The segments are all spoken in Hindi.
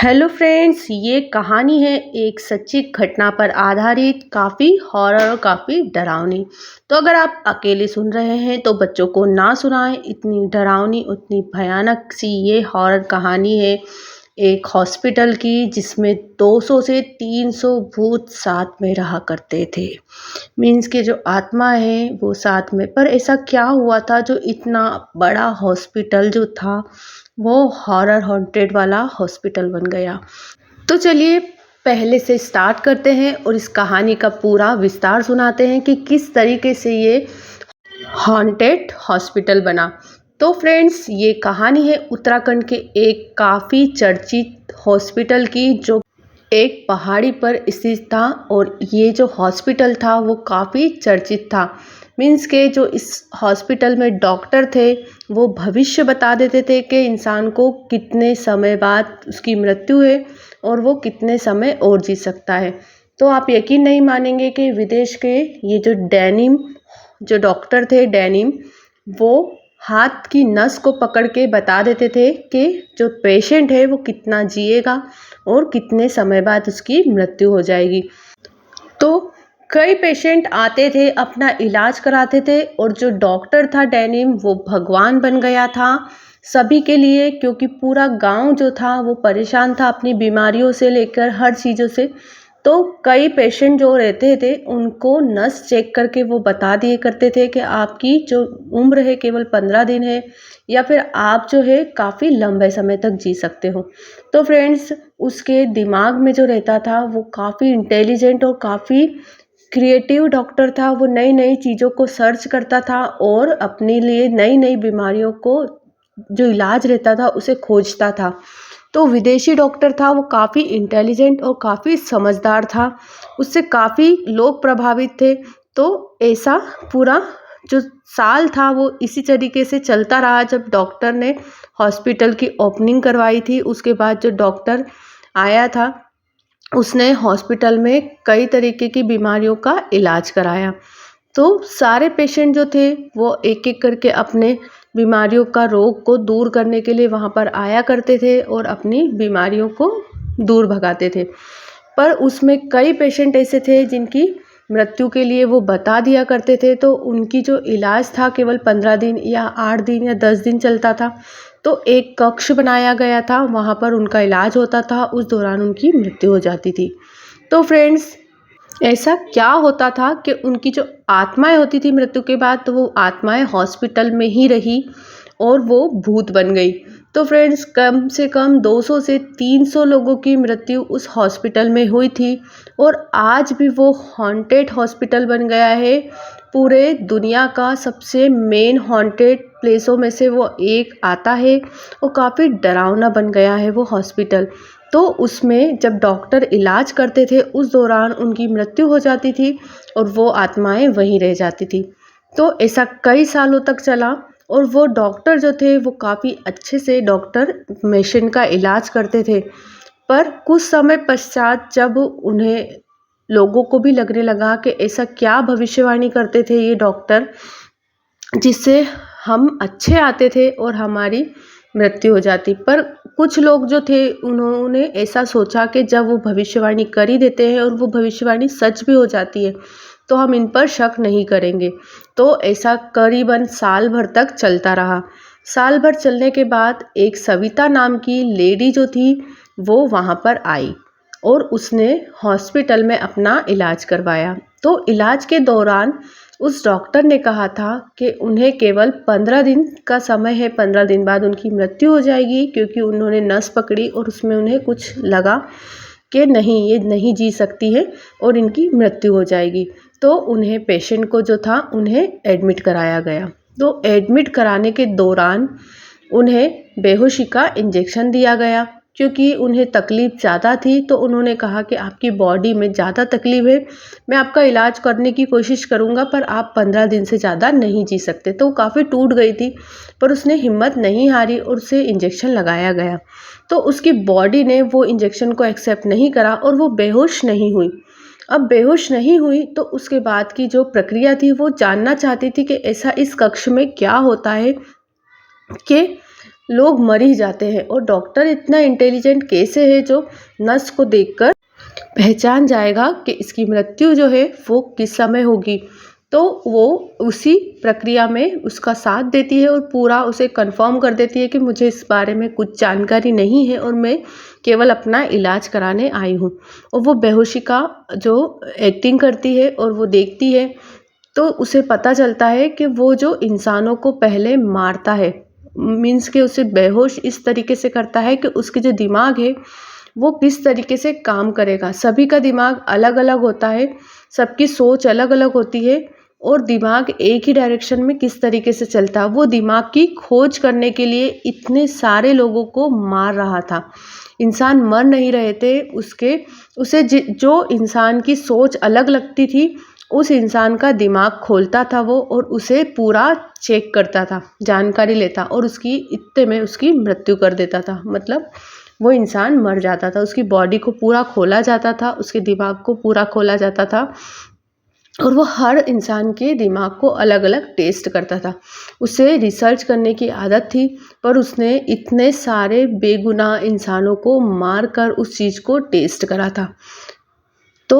हेलो फ्रेंड्स, ये कहानी है एक सच्ची घटना पर आधारित, काफ़ी हॉरर और काफ़ी डरावनी। तो अगर आप अकेले सुन रहे हैं तो बच्चों को ना सुनाएं। इतनी डरावनी, उतनी भयानक सी ये हॉरर कहानी है एक हॉस्पिटल की, जिसमें 200 से 300 भूत साथ में रहा करते थे। मीन्स के जो आत्मा है वो साथ में। पर ऐसा क्या हुआ था जो इतना बड़ा हॉस्पिटल जो था वो हॉरर हॉन्टेड वाला हॉस्पिटल बन गया। तो चलिए पहले से स्टार्ट करते हैं और इस कहानी का पूरा विस्तार सुनाते हैं कि किस तरीके से ये हॉन्टेड हॉस्पिटल बना। तो फ्रेंड्स, ये कहानी है उत्तराखंड के एक काफ़ी चर्चित हॉस्पिटल की, जो एक पहाड़ी पर स्थित था। और ये जो हॉस्पिटल था वो काफ़ी चर्चित था। मीन्स के जो इस हॉस्पिटल में डॉक्टर थे वो भविष्य बता देते थे कि इंसान को कितने समय बाद उसकी मृत्यु है और वो कितने समय और जी सकता है। तो आप यकीन नहीं मानेंगे कि विदेश के ये जो डेनिम जो डॉक्टर थे, डेनिम, वो हाथ की नस को पकड़ के बता देते थे कि जो पेशेंट है वो कितना जिएगा और कितने समय बाद उसकी मृत्यु हो जाएगी। तो कई पेशेंट आते थे, अपना इलाज कराते थे, और जो डॉक्टर था डेनिम वो भगवान बन गया था सभी के लिए, क्योंकि पूरा गांव जो था वो परेशान था अपनी बीमारियों से लेकर हर चीज़ों से। तो कई पेशेंट जो रहते थे उनको नस चेक करके वो बता दिए करते थे कि आपकी जो उम्र है केवल 15 दिन है, या फिर आप जो है काफ़ी लंबे समय तक जी सकते हो। तो फ्रेंड्स, उसके दिमाग में जो रहता था वो काफ़ी इंटेलिजेंट और काफ़ी क्रिएटिव डॉक्टर था। वो नई नई चीज़ों को सर्च करता था और अपने लिए नई नई बीमारियों को जो इलाज रहता था उसे खोजता था। तो विदेशी डॉक्टर था, वो काफ़ी इंटेलिजेंट और काफ़ी समझदार था। उससे काफ़ी लोग प्रभावित थे। तो ऐसा पूरा जो साल था वो इसी तरीके से चलता रहा। जब डॉक्टर ने हॉस्पिटल की ओपनिंग करवाई थी, उसके बाद जो डॉक्टर आया था उसने हॉस्पिटल में कई तरीके की बीमारियों का इलाज कराया। तो सारे पेशेंट जो थे वो एक एक करके अपने बीमारियों का रोग को दूर करने के लिए वहाँ पर आया करते थे और अपनी बीमारियों को दूर भगाते थे। पर उसमें कई पेशेंट ऐसे थे जिनकी मृत्यु के लिए वो बता दिया करते थे, तो उनकी जो इलाज था केवल 15 दिन या 8 दिन या 10 दिन चलता था। तो एक कक्ष बनाया गया था, वहाँ पर उनका इलाज होता था, उस दौरान उनकी मृत्यु हो जाती थी। तो फ्रेंड्स, ऐसा क्या होता था कि उनकी जो आत्माएं होती थी मृत्यु के बाद, तो वो आत्माएं हॉस्पिटल में ही रही और वो भूत बन गई। तो फ्रेंड्स, कम से कम 200 से 300 लोगों की मृत्यु उस हॉस्पिटल में हुई थी। और आज भी वो हॉन्टेड हॉस्पिटल बन गया है। पूरे दुनिया का सबसे मेन हॉन्टेड प्लेसों में से वो एक आता है और काफ़ी डरावना बन गया है वो हॉस्पिटल। तो उसमें जब डॉक्टर इलाज करते थे उस दौरान उनकी मृत्यु हो जाती थी और वो आत्माएं वहीं रह जाती थी। तो ऐसा कई सालों तक चला। और वो डॉक्टर जो थे वो काफ़ी अच्छे से डॉक्टर पेशेंट का इलाज करते थे। पर कुछ समय पश्चात जब उन्हें लोगों को भी लगने लगा कि ऐसा क्या भविष्यवाणी करते थे ये डॉक्टर, जिससे हम अच्छे आते थे और हमारी मृत्यु हो जाती। पर कुछ लोग जो थे उन्होंने ऐसा सोचा कि जब वो भविष्यवाणी कर ही देते हैं और वो भविष्यवाणी सच भी हो जाती है तो हम इन पर शक नहीं करेंगे। तो ऐसा करीबन साल भर तक चलता रहा। साल भर चलने के बाद एक सविता नाम की लेडी जो थी वो वहाँ पर आई और उसने हॉस्पिटल में अपना इलाज करवाया। तो इलाज के दौरान उस डॉक्टर ने कहा था कि उन्हें केवल 15 दिन का समय है, 15 दिन बाद उनकी मृत्यु हो जाएगी, क्योंकि उन्होंने नस पकड़ी और उसमें उन्हें कुछ लगा कि नहीं, ये नहीं जी सकती है और इनकी मृत्यु हो जाएगी। तो उन्हें, पेशेंट को जो था, उन्हें एडमिट कराया गया। तो एडमिट कराने के दौरान उन्हें बेहोशी का इंजेक्शन दिया गया, क्योंकि उन्हें तकलीफ़ ज़्यादा थी। तो उन्होंने कहा कि आपकी बॉडी में ज़्यादा तकलीफ़ है, मैं आपका इलाज करने की कोशिश करूँगा पर आप 15 दिन से ज़्यादा नहीं जी सकते। तो काफ़ी टूट गई थी पर उसने हिम्मत नहीं हारी और उसे इंजेक्शन लगाया गया। तो उसकी बॉडी ने वो इंजेक्शन को एक्सेप्ट नहीं करा और वो बेहोश नहीं हुई। अब बेहोश नहीं हुई तो उसके बाद की जो प्रक्रिया थी वो जानना चाहती थी कि ऐसा इस कक्ष में क्या होता है कि लोग मर ही जाते हैं। और डॉक्टर इतना इंटेलिजेंट कैसे है जो नस को देखकर पहचान जाएगा कि इसकी मृत्यु जो है वो किस समय होगी। तो वो उसी प्रक्रिया में उसका साथ देती है और पूरा उसे कंफर्म कर देती है कि मुझे इस बारे में कुछ जानकारी नहीं है और मैं केवल अपना इलाज कराने आई हूँ। और वो बेहोशी का जो एक्टिंग करती है और वो देखती है, तो उसे पता चलता है कि वो जो इंसानों को पहले मारता है, मीन्स के उसे बेहोश इस तरीके से करता है कि उसके जो दिमाग है वो किस तरीके से काम करेगा। सभी का दिमाग अलग अलग होता है, सबकी सोच अलग अलग होती है और दिमाग एक ही डायरेक्शन में किस तरीके से चलता है, वो दिमाग की खोज करने के लिए इतने सारे लोगों को मार रहा था। इंसान मर नहीं रहे थे, उसे जो इंसान की सोच अलग लगती थी उस इंसान का दिमाग खोलता था वो और उसे पूरा चेक करता था, जानकारी लेता और उसकी इतने में उसकी मृत्यु कर देता था। मतलब वो इंसान मर जाता था, उसकी बॉडी को पूरा खोला जाता था, उसके दिमाग को पूरा खोला जाता था और वो हर इंसान के दिमाग को अलग अलग टेस्ट करता था। उसे रिसर्च करने की आदत थी, पर उसने इतने सारे बेगुनाह इंसानों को मार कर उस चीज़ को टेस्ट करा था। तो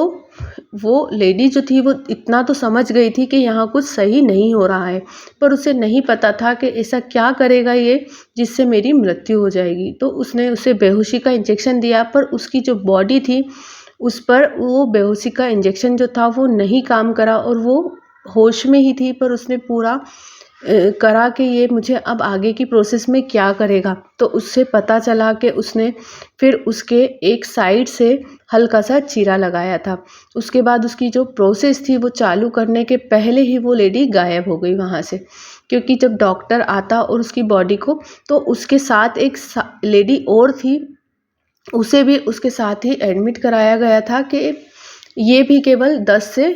वो लेडी जो थी वो इतना तो समझ गई थी कि यहाँ कुछ सही नहीं हो रहा है, पर उसे नहीं पता था कि ऐसा क्या करेगा ये जिससे मेरी मृत्यु हो जाएगी। तो उसने उसे बेहोशी का इंजेक्शन दिया, पर उसकी जो बॉडी थी उस पर वो बेहोशी का इंजेक्शन जो था वो नहीं काम करा और वो होश में ही थी, पर उसने पूरा करा कि ये मुझे अब आगे की प्रोसेस में क्या करेगा। तो उससे पता चला कि उसने फिर उसके एक साइड से हल्का सा चीरा लगाया था। उसके बाद उसकी जो प्रोसेस थी वो चालू करने के पहले ही वो लेडी गायब हो गई वहाँ से, क्योंकि जब डॉक्टर आता और उसकी बॉडी को, तो उसके साथ एक लेडी और थी, उसे भी उसके साथ ही एडमिट कराया गया था कि ये भी केवल 10 से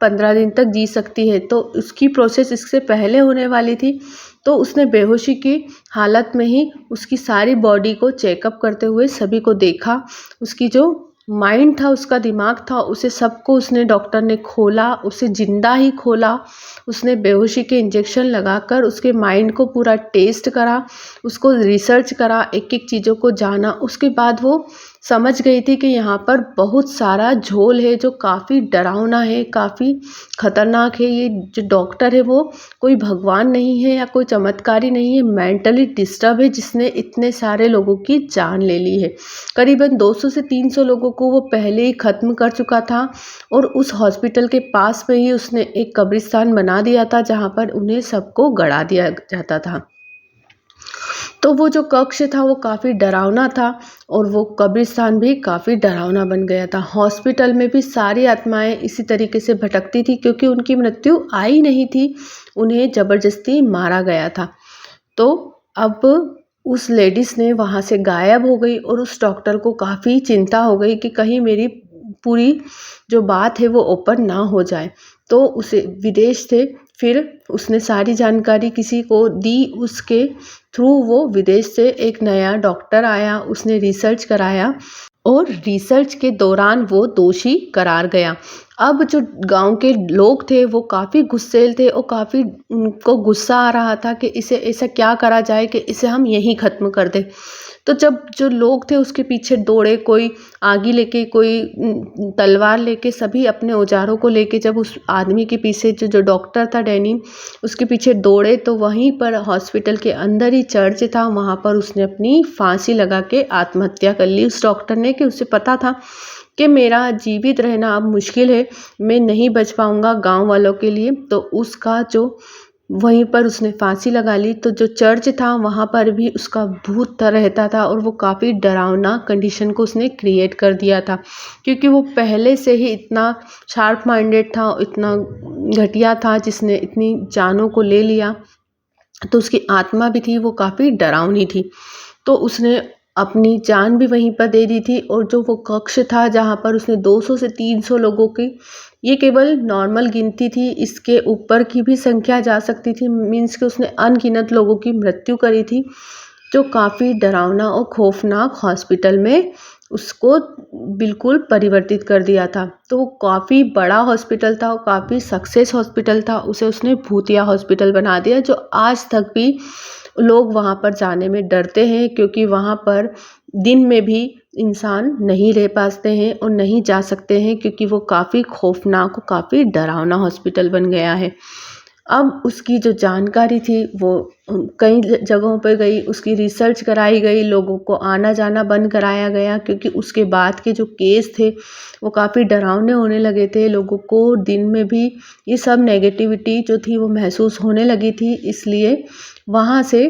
15 दिन तक जी सकती है। तो उसकी प्रोसेस इससे पहले होने वाली थी, तो उसने बेहोशी की हालत में ही उसकी सारी बॉडी को चेकअप करते हुए सभी को देखा। उसकी जो माइंड था, उसका दिमाग था, उसे सबको उसने डॉक्टर ने खोला, उसे जिंदा ही खोला। उसने बेहोशी के इंजेक्शन लगाकर उसके माइंड को पूरा टेस्ट करा, उसको रिसर्च करा, एक एक चीज़ों को जाना। उसके बाद वो समझ गई थी कि यहाँ पर बहुत सारा झोल है जो काफ़ी डरावना है, काफ़ी खतरनाक है। ये जो डॉक्टर है वो कोई भगवान नहीं है या कोई चमत्कारी नहीं है, मेंटली डिस्टर्ब है जिसने इतने सारे लोगों की जान ले ली है। करीबन 200 से 300 लोगों को वो पहले ही ख़त्म कर चुका था और उस हॉस्पिटल के पास में ही उसने एक कब्रिस्तान बना दिया था जहाँ पर उन्हें सबको गड़ा दिया जाता था। तो वो जो कक्ष था वो काफ़ी डरावना था और वो कब्रिस्तान भी काफ़ी डरावना बन गया था। हॉस्पिटल में भी सारी आत्माएं इसी तरीके से भटकती थी, क्योंकि उनकी मृत्यु आई नहीं थी, उन्हें ज़बरदस्ती मारा गया था। तो अब उस लेडीज़ ने वहाँ से गायब हो गई और उस डॉक्टर को काफ़ी चिंता हो गई कि कहीं मेरी पूरी जो बात है वो ओपन ना हो जाए। तो उसे विदेश से फिर उसने सारी जानकारी किसी को दी, उसके थ्रू वो विदेश से एक नया डॉक्टर आया, उसने रिसर्च कराया और रिसर्च के दौरान वो दोषी करार गया। अब जो गांव के लोग थे वो काफ़ी गुस्सैल थे और काफ़ी उनको गुस्सा आ रहा था कि इसे ऐसा क्या करा जाए कि इसे हम यहीं ख़त्म कर दें। तो जब जो लोग थे उसके पीछे दौड़े, कोई आगी लेके, कोई तलवार लेके, सभी अपने औजारों को लेके जब उस आदमी के पीछे जो डॉक्टर था डैनी, उसके पीछे दौड़े, तो वहीं पर हॉस्पिटल के अंदर ही चर्च था, वहाँ पर उसने अपनी फांसी लगा के आत्महत्या कर ली उस डॉक्टर ने, कि उसे पता था कि मेरा जीवित रहना अब मुश्किल है, मैं नहीं बच पाऊँगा गाँव वालों के लिए। तो उसका जो वहीं पर उसने फांसी लगा ली। तो जो चर्च था वहाँ पर भी उसका भूत रहता था और वो काफ़ी डरावना कंडीशन को उसने क्रिएट कर दिया था, क्योंकि वो पहले से ही इतना शार्प माइंडेड था, इतना घटिया था, जिसने इतनी जानों को ले लिया। तो उसकी आत्मा भी थी वो काफ़ी डरावनी थी, तो उसने अपनी जान भी वहीं पर दे दी थी। और जो वो कक्ष था जहाँ पर उसने 200 से 300 लोगों की, ये केवल नॉर्मल गिनती थी, इसके ऊपर की भी संख्या जा सकती थी, मीन्स कि उसने अनगिनत लोगों की मृत्यु करी थी, जो काफ़ी डरावना और खौफनाक हॉस्पिटल में उसको बिल्कुल परिवर्तित कर दिया था। तो वो काफ़ी बड़ा हॉस्पिटल था, वो काफ़ी सक्सेस हॉस्पिटल था, उसे उसने भूतिया हॉस्पिटल बना दिया, जो आज तक भी लोग वहाँ पर जाने में डरते हैं, क्योंकि वहाँ पर दिन में भी इंसान नहीं रह पाते हैं और नहीं जा सकते हैं, क्योंकि वो काफ़ी खौफनाक, काफ़ी डरावना हॉस्पिटल बन गया है। अब उसकी जो जानकारी थी वो कई जगहों पर गई, उसकी रिसर्च कराई गई, लोगों को आना जाना बंद कराया गया, क्योंकि उसके बाद के जो केस थे वो काफ़ी डरावने होने लगे थे। लोगों को दिन में भी ये सब नेगेटिविटी जो थी वो महसूस होने लगी थी, इसलिए वहाँ से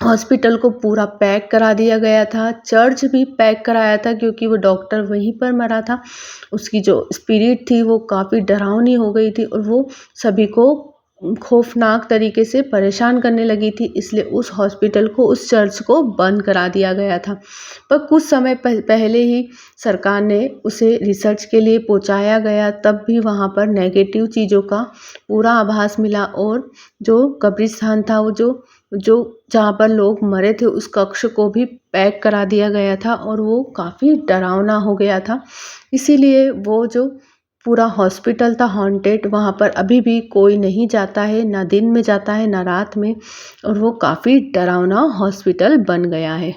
हॉस्पिटल को पूरा पैक करा दिया गया था। चर्च भी पैक कराया था, क्योंकि वो डॉक्टर वहीं पर मरा था। उसकी जो स्पिरिट थी वो काफ़ी डरावनी हो गई थी और वो सभी को खौफनाक तरीके से परेशान करने लगी थी, इसलिए उस हॉस्पिटल को, उस चर्च को बंद करा दिया गया था। पर कुछ समय पहले ही सरकार ने उसे रिसर्च के लिए पहुंचाया गया, तब भी वहाँ पर नेगेटिव चीज़ों का पूरा आभास मिला, और जो कब्रिस्तान था, वो जो जहाँ पर लोग मरे थे, उस कक्ष को भी पैक करा दिया गया था और वो काफ़ी डरावना हो गया था। इसीलिए वो जो पूरा हॉस्पिटल था हॉन्टेड, वहाँ पर अभी भी कोई नहीं जाता है, ना दिन में जाता है ना रात में, और वो काफ़ी डरावना हॉस्पिटल बन गया है।